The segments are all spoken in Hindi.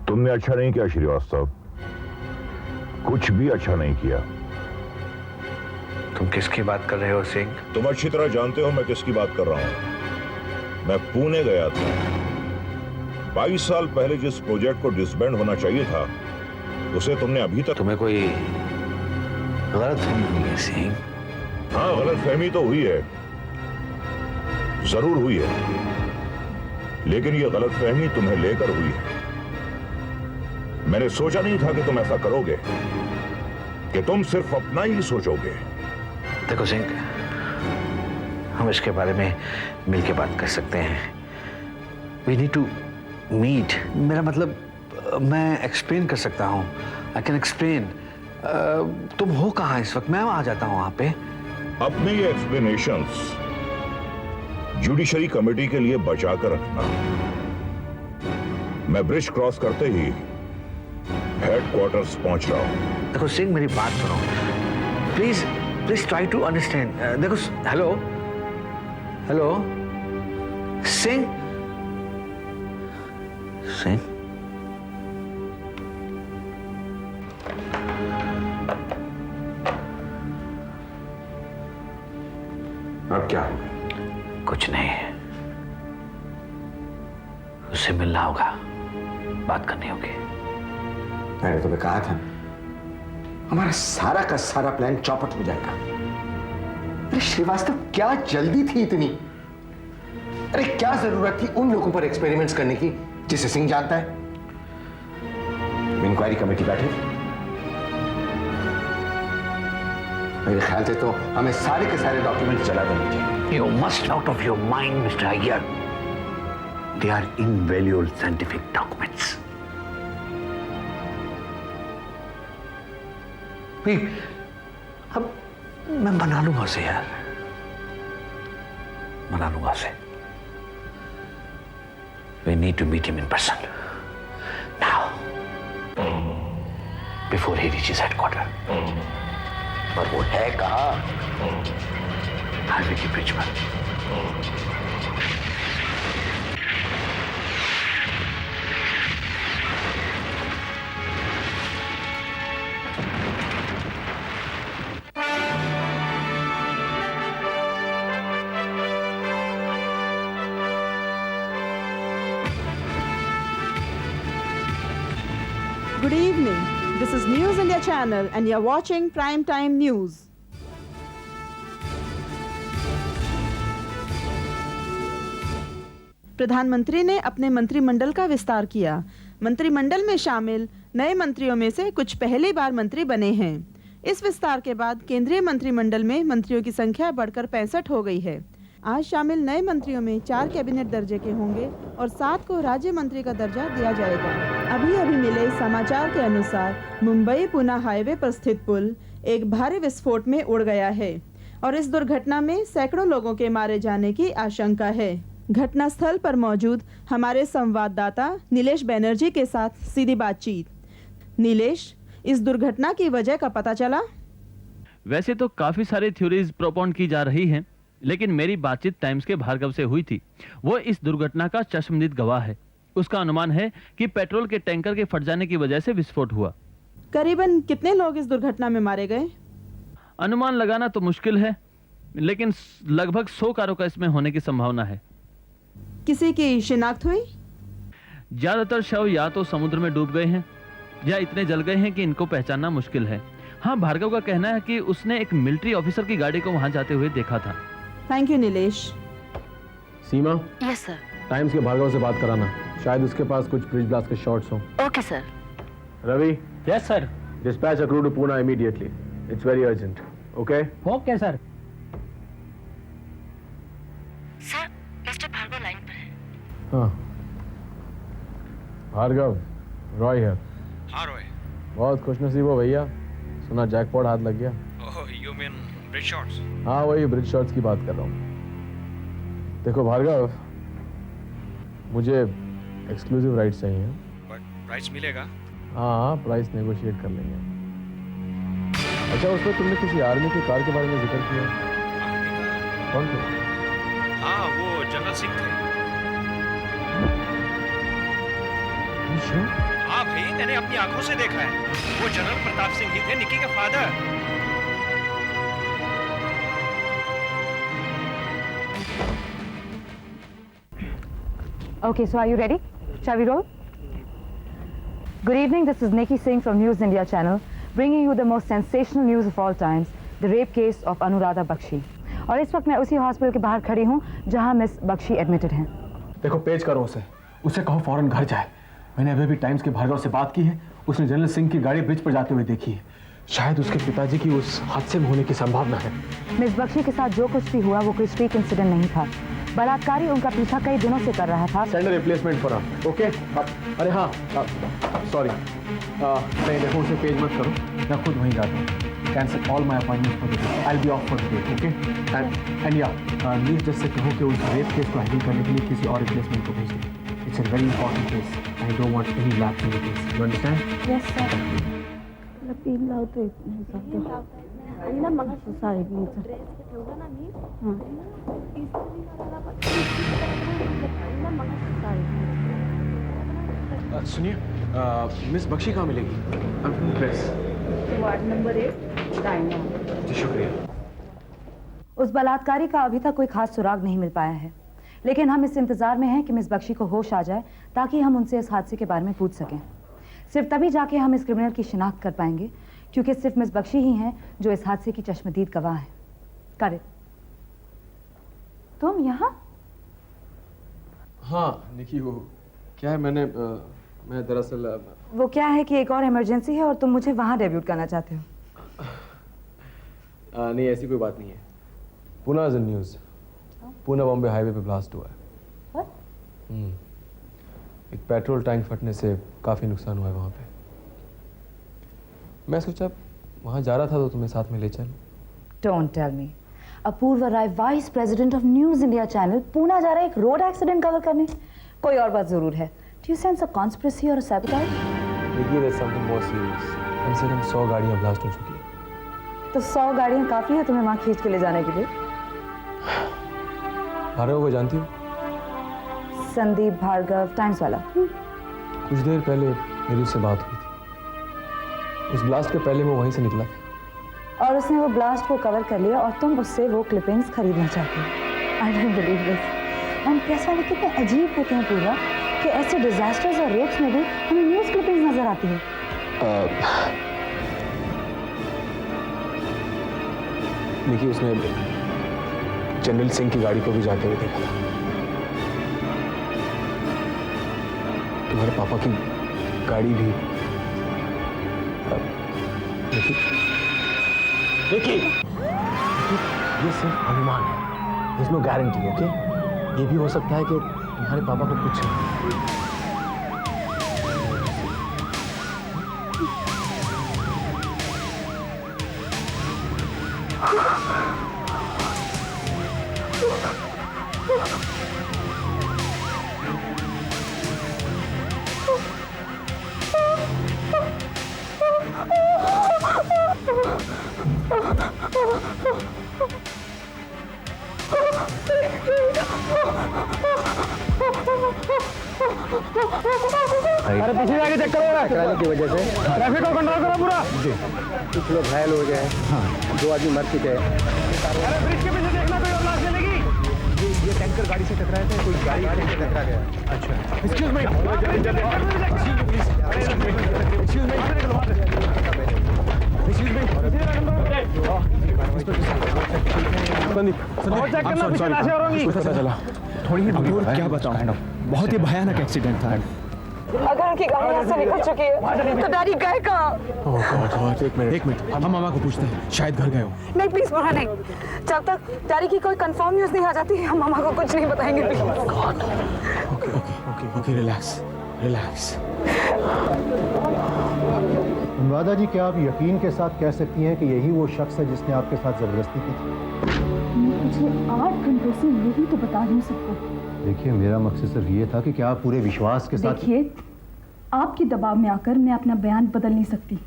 तुमने अच्छा नहीं किया श्रीवास्तव, कुछ भी अच्छा नहीं किया। तुम किसकी बात कर रहे हो सिंह? तुम अच्छी तरह जानते हो मैं किसकी बात कर रहा हूं। मैं पुणे गया था। 22 साल पहले जिस प्रोजेक्ट को डिसबैंड होना चाहिए था उसे तुमने अभी तक। तुम्हें कोई गलतफहमी हुई है सिंह? हाँ, गलतफहमी तो हुई है, जरूर हुई है, लेकिन यह गलतफहमी तुम्हें लेकर हुई है। मैंने सोचा नहीं था कि तुम ऐसा करोगे, कि तुम सिर्फ अपना ही सोचोगे। देखो सिंह, हम इसके बारे में मिलकर बात कर सकते हैं। We need to meet. मेरा मतलब मैं एक्सप्लेन कर सकता हूँ। I can explain. तुम हो कहाँ इस वक्त? मैं आ जाता हूँ वहां पे। अपने ये एक्सप्लेनेशंस जुडिशरी कमेटी के लिए बचा कर रखना। मैं ब्रिज क्रॉस करते ही हेडक्वार्टर्स पहुंच रहा हूं। देखो सिंह, मेरी बात सुनो please. Please try to understand. देखो, हेलो हेलो सिंह। सिंह, अब क्या? कुछ नहीं, उससे मिलना होगा, बात करनी होगी। मैंने तुम्हें कहा था हमारा सारा का सारा प्लान चौपट हो जाएगा। अरे श्रीवास्तव, क्या जल्दी थी इतनी? अरे क्या जरूरत थी उन लोगों पर एक्सपेरिमेंट्स करने की जिसे सिंह जानता है? इंक्वायरी कमेटी बैठे, मेरे ख्याल से तो हमें सारे के सारे डॉक्यूमेंट्स जला देने चाहिए। You must out of your mind, Mr. Iyer. They are invaluable scientific documents. अब मैं मना लूंगा उसे यार, मना लूंगा उसे। We need to meet him in person now, before he reaches headquarters. पर वो है कहाँ? हाईवे की ब्रिज पर। Good evening. This is News India channel and you're watching Prime Time News. प्रधानमंत्री ने अपने मंत्रिमंडल का विस्तार किया। मंत्रिमंडल में शामिल नए मंत्रियों में से कुछ पहली बार मंत्री बने हैं। इस विस्तार के बाद केंद्रीय मंत्रिमंडल में मंत्रियों की संख्या बढ़कर 65 हो गई है। आज शामिल नए मंत्रियों में 4 कैबिनेट दर्जे के होंगे और 7 को राज्य मंत्री का दर्जा दिया जाएगा। अभी अभी मिले समाचार के अनुसार मुंबई पुणे हाईवे पर स्थित पुल एक भारी विस्फोट में उड़ गया है और इस दुर्घटना में सैकड़ों लोगों के मारे जाने की आशंका है। घटनास्थल पर मौजूद हमारे संवाददाता नीलेश बनर्जी के साथ सीधी बातचीत। नीलेश, इस दुर्घटना की वजह का पता चला? वैसे तो काफी सारी थ्योरीज प्रोपाउंड की जा रही हैं, लेकिन मेरी बातचीत टाइम्स के भार्गव से हुई थी। वो इस दुर्घटना का चश्मदीद गवाह है। उसका अनुमान है कि पेट्रोल के टैंकर के फट जाने की वजह से विस्फोट हुआ। करीबन कितने लोग इस दुर्घटना में मारे गए? अनुमान लगाना तो मुश्किल है, लेकिन लगभग 100 कारों का इसमें होने की संभावना है। किसी की शिनाख्त हुई? ज्यादातर शव या तो समुद्र में डूब गए हैं या इतने जल गए हैं कि इनको पहचानना मुश्किल है। हाँ, भार्गव का कहना है कि उसने एक मिलिट्री ऑफिसर की गाड़ी को वहां जाते हुए देखा था। Thank you Nilesh. Seema, yes sir. Times के भार्गव से बात कराना, शायद उसके पास कुछ ब्रिज ब्लास्ट के शॉट्स हों। Okay sir. Ravi, yes sir. dispatch a crew to Pune immediately. It's very urgent. Okay? Okay sir. Sir, mister Bhargava line पर है। हाँ। भार्गव, रॉय है। हाँ रॉय। बहुत खुशनसीब हो भैया, सुना जैकपॉट हाथ लग गया। ओह, यू मीन ब्रिज शॉट्स? हाँ, वही ब्रिज शॉट्स की बात कर रहा हूँ। देखो भार्गव, मुझे एक्सक्लूसिव राइट्स चाहिए। बट प्राइस मिलेगा? हाँ, प्राइस नेगोशिएट कर लेंगे। अच्छा, उसमें तुमने किसी आर्मी की कार के बारे में जिक्र किया? कौन थे? हाँ, वो जनरल सिंह थे। Sure? हाँ नहीं, मैंने अपनी आंखों से देखा है। वो जनरल प्रताप सिंह ही थे, निकी के father. Okay, so are you ready? Shall we roll? Good evening, this is Nikki Singh from News India channel, bringing you the most sensational news of all times, the rape case of Anuradha Bakshi. और इस वक्त मैं उसी हॉस्पिटल के बाहर खड़ी हूँ जहाँ मिस बख्शी एडमिटेड हैं। देखो पेज करो उसे कहो फौरन घर जाए। मैंने अभी भी टाइम्स के भार्गव से बात की है, उसने जनरल सिंह की गाड़ी ब्रिज पर जाते हुए देखी है। शायद उसके पिताजी की उस हादसे में होने की संभावना है। मिस बख्शी के साथ जो कुछ भी हुआ वो कोई स्ट्रीट इंसिडेंट नहीं था। बलात्कारी उनका पीछा कई दिनों से कर रहा था। Send replacement for her, okay? अरे हाँ, सॉरी, नहीं देखो उसे पेज मत करो, मैं खुद वहीं जाता हूँ। Cancel all my appointment for the day, I will be of for the day, okay? And या न्यूज़ डेस्क से कहो कि उस रेप केस को हैंडल करने के लिए किसी और रिप्लेसमेंट को भेज दें। It's a very important case, I don't want any lapse in the case, you understand? Yes sir. Lapin daw ito eh. Ano lang mga society nito? सुनिए, मिस बख्शी कहाँ मिलेगी? Press ward number 8 Diana. जी शुक्रिया। उस बलात्कारी का अभी तक कोई खास सुराग नहीं मिल पाया है, लेकिन हम इस इंतजार में हैं कि मिस बख्शी को होश आ जाए ताकि हम उनसे इस हादसे के बारे में पूछ सकें। सिर्फ तभी जाके हम इस क्रिमिनल की शिनाख्त कर पाएंगे क्योंकि सिर्फ मिस बख्शी ही हैं जो इस हादसे की चश्मदीद गवाह है। करे तुम यहाँ? हाँ निकी, वो क्या है, मैं दरअसल वो क्या है कि एक और इमरजेंसी है और तुम मुझे वहाँ डेब्यूट करना चाहते हो? नहीं ऐसी कोई बात नहीं है। Pune is in news, Pune Bombay highway पे ब्लास्ट हुआ है। एक पेट्रोल टैंक फटने से काफ़ी नुकसान हुआ है वहाँ पे। मैं सोचा वहाँ जा रहा था तो तुम्हें साथ में ले चल। Don't tell me. Apoorva Rai, vice president of News India channel, Pune जा रहा है एक रोड एक्सीडेंट कवर करने। कोई और बात जरूर है। Do you sense a conspiracy or a sabotage? देखिए, there's something more serious. कम से कम 100 गाड़ियाँ ब्लास्ट हो चुकी है। तो 100 गाड़ियाँ काफी है तुम्हें वहाँ खींच के ले जाने के लिए? भार्गव को जानती हो? संदीप भार्गव, टाइम्स वाला। कुछ देर पहले मेरी उससे बात हुई थी। उस ब्लास्ट के पहले वो वहीं से निकला और उसने वो ब्लास्ट को कवर कर लिया और तुम उससे वो क्लिपिंग्स खरीदना चाहते हो। I don't believe this. हम प्रेस वाले कितने अजीब होते हैं पूरा कि ऐसे डिजास्टर्स और रेप्स में भी हमें न्यूज़ क्लिपिंग्स नजर आती हैं। देखिए, उसने जनरल सिंह की गाड़ी को भी जाते हुए देखा था। तुम्हारे पापा की गाड़ी भी। देखिए, ये सिर्फ अनुमान है, There's no guarantee, ओके? ये भी हो सकता है कि तुम्हारे पापा को कुछ अरे पीछे आगे चक्कर हो रहा है टकराने की वजह से। ट्रैफिक को कंट्रोल करो पूरा। जी। कुछ लोग घायल हो गए हैं। हाँ। 2 आदमी मर चुके हैं। अरे ब्रिज के पीछे देखना, कोई और लाश मिलेगी। ये टैंकर गाड़ी से टकराया था, कोई गाड़ी से टकरा गया। अच्छा। Excuse me. Excuse me. थोड़ी ही क्या बताऊं, बहुत ही भयानक एक्सीडेंट था। अगर उनकी गाड़ी यहाँ से निकल चुकी है तो डैडी गए कहाँ? एक मिनट, हम मामा को पूछते हैं, शायद घर गए हो। नहीं प्लीज बुरा नहीं, जब तक डैडी की कोई कंफर्म न्यूज़ नहीं आ जाती हम मामा को कुछ नहीं बताएंगे please. Okay, relax. Anuradha ji, क्या आप यकीन के साथ कह सकती हैं कि यही वो शख्स है जिसने आपके साथ जबरदस्ती की थी? मुझे 8 घंटों से यही तो बता नहीं सबको। देखिए, मेरा मकसद सिर्फ ये था कि क्या आप पूरे विश्वास के साथ। देखिए, आपके दबाव में आकर मैं अपना बयान बदल नहीं सकती।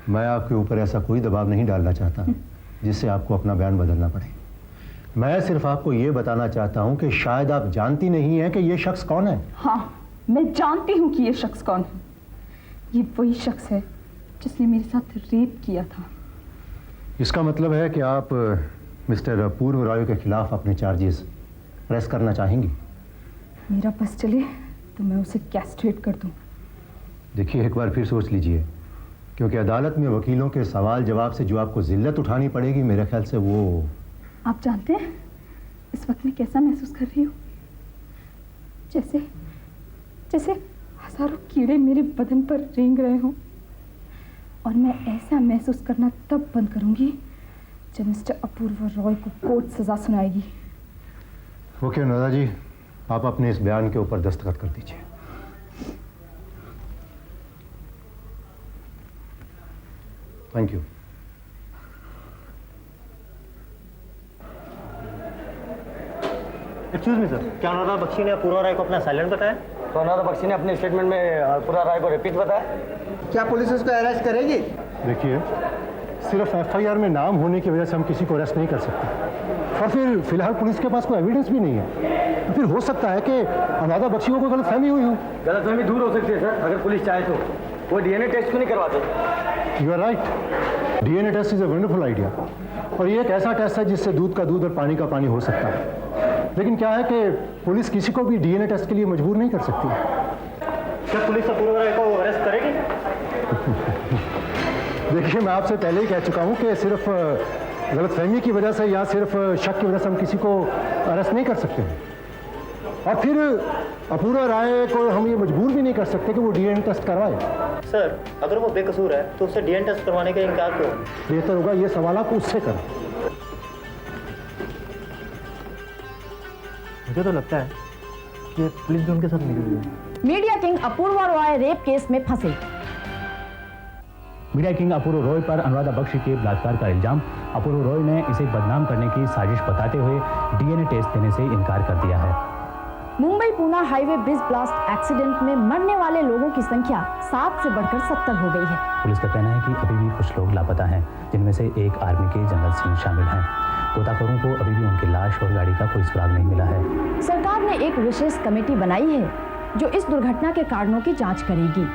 मैं आपके ऊपर ऐसा कोई दबाव नहीं डालना चाहता जिससे आपको अपना बयान बदलना पड़े। मैं सिर्फ आपको ये बताना चाहता हूँ कि शायद आप जानती नहीं हैं कि ये शख्स कौन है। हाँ, मैं जानती हूँ कि ये शख्स कौन है। ये वही शख्स है जिसने मेरे साथ रेप किया था। इसका मतलब है कि आप मिस्टर अपूर्व रॉय के खिलाफ अपने चार्जेस प्रेस करना चाहेंगी? मेरा बस चले तो मैं उसे कैस्ट्रेट कर दूं। देखिए, एक बार फिर सोच लीजिए, क्योंकि अदालत में वकीलों के सवाल जवाब से जो आपको जिल्लत उठानी पड़ेगी, मेरे ख्याल से वो... आप जानते हैं इस वक्त मैं कैसा महसूस कर रही हूँ? जैसे जैसे हजारों कीड़े मेरे बदन पर रेंग रहे हों। और मैं ऐसा महसूस करना तब बंद करूंगी जब मिस्टर अपूर्व रॉय को कोर्ट सजा सुनाएगी। ओके अनुराधा जी, आप अपने इस बयान के ऊपर दस्तखत कर दीजिए। Thank you. Excuse me sir, क्या अनुराधा बख्शी ने अपूर्वा राय को अपना साइलेंट बताया? तो अनुराधा बख्शी ने अपने स्टेटमेंट में अपूर्वा राय को रिपीट बताया। क्या पुलिस उसको अरेस्ट करेगी? देखिए, सिर्फ एफआईआर में नाम होने की वजह से हम किसी को अरेस्ट नहीं कर सकते, और फिर फिलहाल पुलिस के पास कोई एविडेंस भी नहीं है। तो फिर हो सकता है कि अनुराधा बख्शी को कोई गलतफहमी हुई हो। गलतफहमी दूर हो सकती है सर, अगर पुलिस चाहे तो। वो डीएनए टेस्ट क्यों नहीं करवाते? You are right, DNA test is a wonderful idea, और ये एक ऐसा टेस्ट है जिससे दूध का दूध और पानी का पानी हो सकता है। लेकिन क्या है कि पुलिस किसी को भी डीएनए टेस्ट के लिए मजबूर नहीं कर सकती। क्या पुलिस अपूर्वा राय को अरेस्ट करेगी? देखिए, मैं आपसे पहले ही कह चुका हूं कि सिर्फ गलतफहमी की वजह से या सिर्फ शक की वजह से हम किसी को अरेस्ट नहीं कर सकते। और फिर अपूर्वा राय को हम ये मजबूर भी नहीं कर सकते कि वो डीएनए टेस्ट करवाए। सर, अगर वो बेकसूर है तो उससे डीएनए टेस्ट करवाने का इनकार क्यों? बेहतर होगा ये सवाल आप उससे करें। मुझे तो लगता है कि पुलिस भी उनके साथ मिली हुई है। Media king Apoorva Roy rape case में फंसे। मीडिया किंग अपूर्व रॉय पर अनुराधा बख्शी के बलात्कार का इल्जाम। अपूर्व रॉय ने इसे बदनाम करने की साजिश बताते हुए डीएनए टेस्ट देने से इनकार कर दिया है। Mumbai Pune highway bridge blast accident में मरने वाले लोगों की संख्या 7 से बढ़कर 70 हो गई है। पुलिस का कहना है कि अभी भी कुछ लोग लापता हैं, जिनमें से एक आर्मी के जनरल सिंह शामिल हैं। गोताखोरों को अभी भी उनकी लाश और गाड़ी का कोई सुराग नहीं मिला है। सरकार ने एक विशेष कमेटी बनाई है जो इस दुर्घटना के कारणों की जांच करेगी।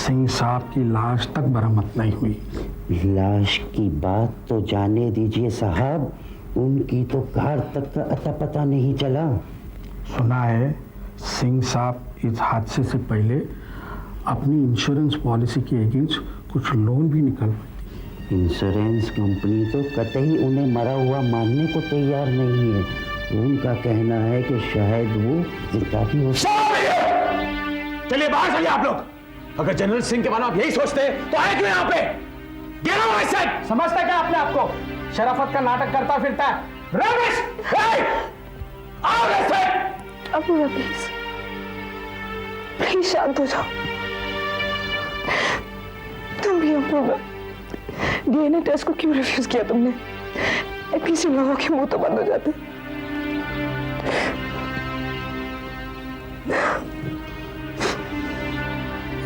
सिंह साहब की लाश तक बरामद नहीं हुई। लाश की बात तो जाने दीजिए साहब, उनकी तो घर तक का अता पता नहीं चला। सुना है सिंह साहब इस हादसे से पहले अपनी इंश्योरेंस पॉलिसी के अगेंस्ट कुछ लोन भी निकलवाई। इंश्योरेंस कंपनी तो कतई उन्हें मरा हुआ मानने को तैयार नहीं है। उनका कहना है कि शायद वो जिंदा भी हो। चलिए बाहर चलिए आप लोग। अगर जनरल सिंह के बारे में आप यही सोचते तो आए क्यों यहाँ पे? Get out my sight! समझता क्या अपने आप को? शराफत का नाटक करता फिरता है। रमेश! आओ ऐसे! अपूर्वा प्लीज, प्लीज शांत हो जाओ। तुम भी अपूर्वा, डीएनए टेस्ट को क्यों रिफ्यूज किया तुमने? एटलीस्ट इन लोगों के मुंह तो बंद हो जाते।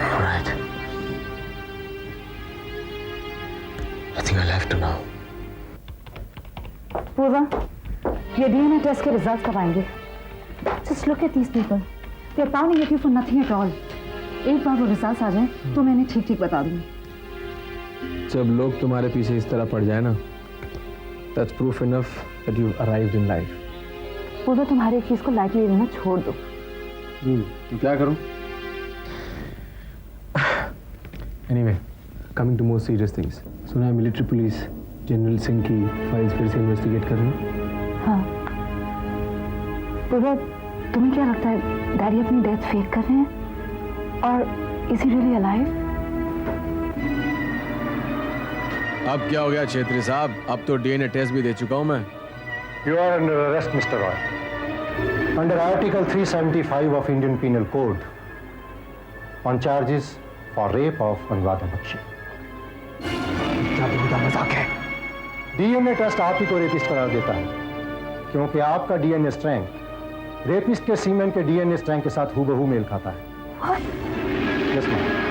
Alright. I think I'll have to now. पूर्वा, ये डीएनए टेस्ट के रिजल्ट्स कब आएंगे? Just look at these people. They're pounding at you for nothing at all. एक बार वो रिजल्ट्स आ जाए तो मैं इन्हें ठीक-ठीक बता दूंगी। जब लोग तुम्हारे पीछे इस तरह पड़ जाए ना, that's proof enough that you've arrived in life. पूर्वा, तुम्हारी चीज को लाइटली लेना छोड़ दो। तो क्या करूं? Anyway, coming to more serious things. सुना है मिलिट्री पुलिस जनरल सिंह की फाइल्स फिर से इन्वेस्टिगेट कर रही है। हाँ पूरा, तुम्हें क्या लगता है डैडी अपनी डेथ फेक कर रहे हैं? और इज ही रियली अलाइव? अब क्या हो गया छेत्री साहब? अब तो डीएनए टेस्ट भी दे चुका हूं मैं। You are under arrest, Mr. Roy. Under Article 375 of Indian Penal Code, on charges for rape of Anuradha Bakshi. क्या बेहुदा मजाक है? डीएनए टेस्ट आप ही को रेपिस्ट करार देता है, क्योंकि आपका डीएनए स्ट्रैंग रेपिस्ट के सीमेन के डीएनए स्ट्रैंग के साथ हूबहू मेल खाता है। Yes, ma'am.